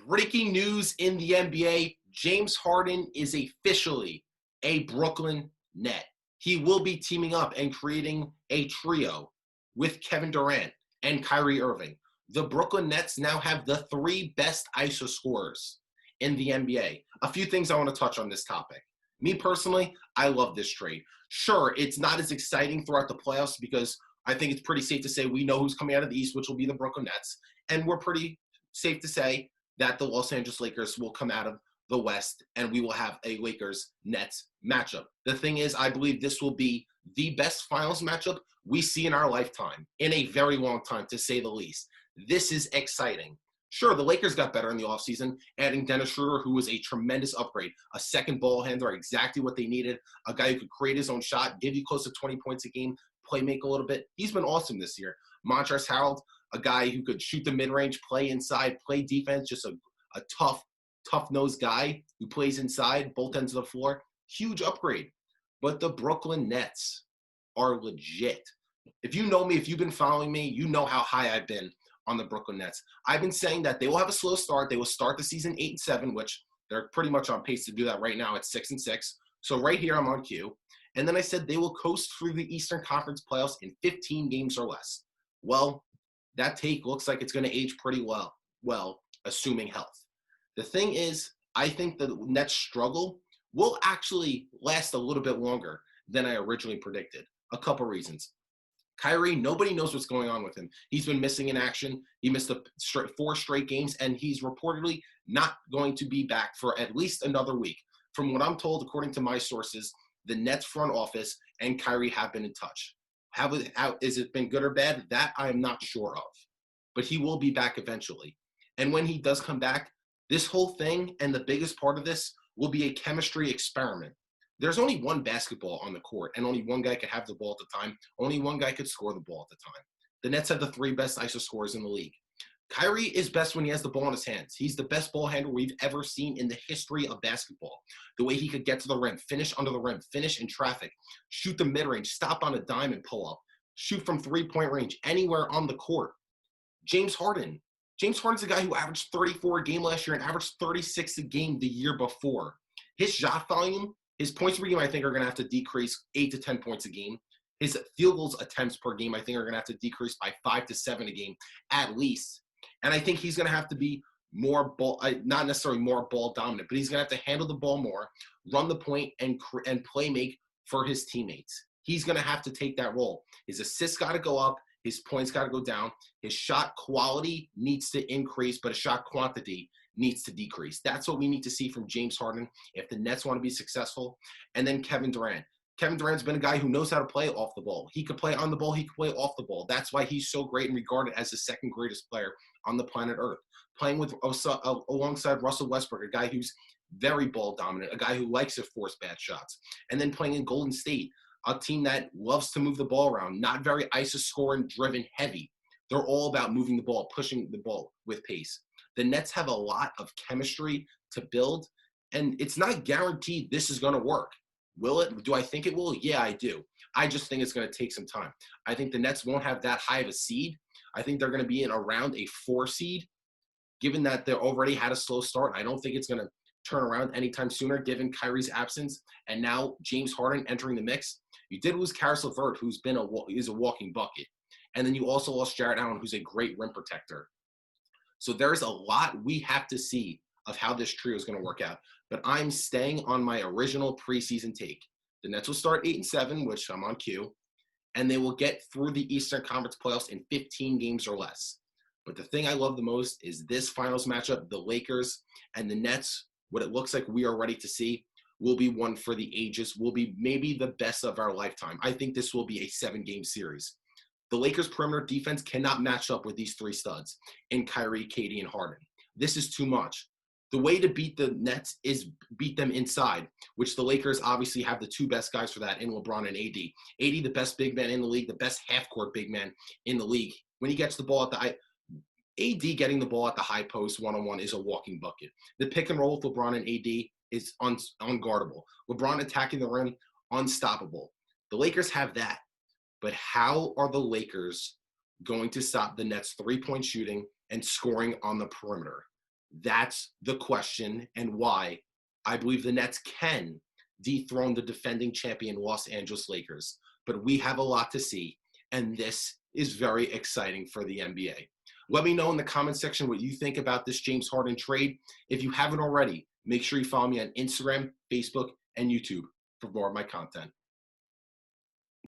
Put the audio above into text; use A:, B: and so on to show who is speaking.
A: Breaking news in the NBA, James Harden is officially a Brooklyn Net. He will be teaming up and creating a trio with Kevin Durant and Kyrie Irving. The Brooklyn Nets now have the three best ISO scorers in the NBA. A few things I want to touch on this topic. Me personally, I love this trade. Sure, it's not as exciting throughout the playoffs because I think it's pretty safe to say we know who's coming out of the East, which will be the Brooklyn Nets. And we're pretty safe to say that the Los Angeles Lakers will come out of the West and we will have a Lakers-Nets matchup. The thing is, I believe this will be the best finals matchup we see in our lifetime, in a very long time, to say the least. This is exciting. Sure, the Lakers got better in the offseason, adding Dennis Schroeder, who was a tremendous upgrade, a second ball handler, exactly what they needed, a guy who could create his own shot, give you close to 20 points a game, play make a little bit. He's been awesome this year. Montrezl Harrell, a guy who could shoot the mid-range, play inside, play defense, just a tough-nosed guy who plays inside, both ends of the floor. Huge upgrade. But the Brooklyn Nets are legit. If you know me, if you've been following me, you know how high I've been on the Brooklyn Nets. I've been saying that they will have a slow start. They will start the season 8-7, which they're pretty much on pace to do that right now at 6-6. So right here, I'm on cue. And then I said they will coast through the Eastern Conference playoffs in 15 games or less. Well, that take looks like it's going to age pretty well, assuming health. The thing is, I think the Nets' struggle will actually last a little bit longer than I originally predicted. A couple reasons. Kyrie, nobody knows what's going on with him. He's been missing in action. He missed 4 straight games, and he's reportedly not going to be back for at least another week. From what I'm told, according to my sources, the Nets front office and Kyrie have been in touch. Has it been good or bad? That I am not sure of. But he will be back eventually. And when he does come back, this whole thing, and the biggest part of this, will be a chemistry experiment. There's only one basketball on the court, and only one guy could have the ball at the time. Only one guy could score the ball at the time. The Nets have the 3 best ISO scorers in the league. Kyrie is best when he has the ball in his hands. He's the best ball handler we've ever seen in the history of basketball. The way he could get to the rim, finish under the rim, finish in traffic, shoot the mid-range, stop on a dime and pull up, shoot from 3-point range, anywhere on the court. James Harden's a guy who averaged 34 a game last year and averaged 36 a game the year before. His shot volume, his points per game, I think, are going to have to decrease 8 to 10 points a game. His field goals attempts per game, I think, are going to have to decrease by 5 to 7 a game at least. And I think he's going to have to be more ball, not necessarily more ball dominant, but he's going to have to handle the ball more, run the point, and play make for his teammates. He's going to have to take that role. His assists got to go up. His points got to go down. His shot quality needs to increase, but his shot quantity needs to decrease. That's what we need to see from James Harden if the Nets want to be successful. And then Kevin Durant. Kevin Durant's been a guy who knows how to play off the ball. He could play on the ball. He could play off the ball. That's why he's so great and regarded as the second greatest player on the planet Earth. Playing with alongside Russell Westbrook, a guy who's very ball dominant, a guy who likes to force bad shots. And then playing in Golden State, a team that loves to move the ball around, not very ISO scoring driven heavy. They're all about moving the ball, pushing the ball with pace. The Nets have a lot of chemistry to build, and it's not guaranteed this is going to work. Will it? Do I think it will? Yeah, I do. I just think it's going to take some time. I think the Nets won't have that high of a seed. I think they're going to be in around a 4 seed, given that they already had a slow start. I don't think it's going to turn around anytime sooner, given Kyrie's absence and now James Harden entering the mix. You did lose Karis LeVert, who's been is a walking bucket. And then you also lost Jarrett Allen, who's a great rim protector. So there's a lot we have to see of how this trio is going to work out. But I'm staying on my original preseason take. The Nets will start 8-7, which I'm on cue, and they will get through the Eastern Conference playoffs in 15 games or less. But the thing I love the most is this finals matchup, the Lakers and the Nets, what it looks like we are ready to see, will be one for the ages, will be maybe the best of our lifetime. I think this will be a 7-game series. The Lakers' perimeter defense cannot match up with these 3 studs in Kyrie, KD, and Harden. This is too much. The way to beat the Nets is beat them inside, which the Lakers obviously have the 2 best guys for that in LeBron and AD. AD, the best big man in the league, the best half-court big man in the league. When he gets the ball at the AD getting the ball at the high post one-on-one is a walking bucket. The pick and roll with LeBron and AD is unguardable. LeBron attacking the rim, unstoppable. The Lakers have that. But how are the Lakers going to stop the Nets' 3-point shooting and scoring on the perimeter? That's the question and why I believe the Nets can dethrone the defending champion Los Angeles Lakers. But we have a lot to see, and this is very exciting for the NBA. Let me know in the comment section what you think about this James Harden trade. If you haven't already, make sure you follow me on Instagram, Facebook, and YouTube for more of my content.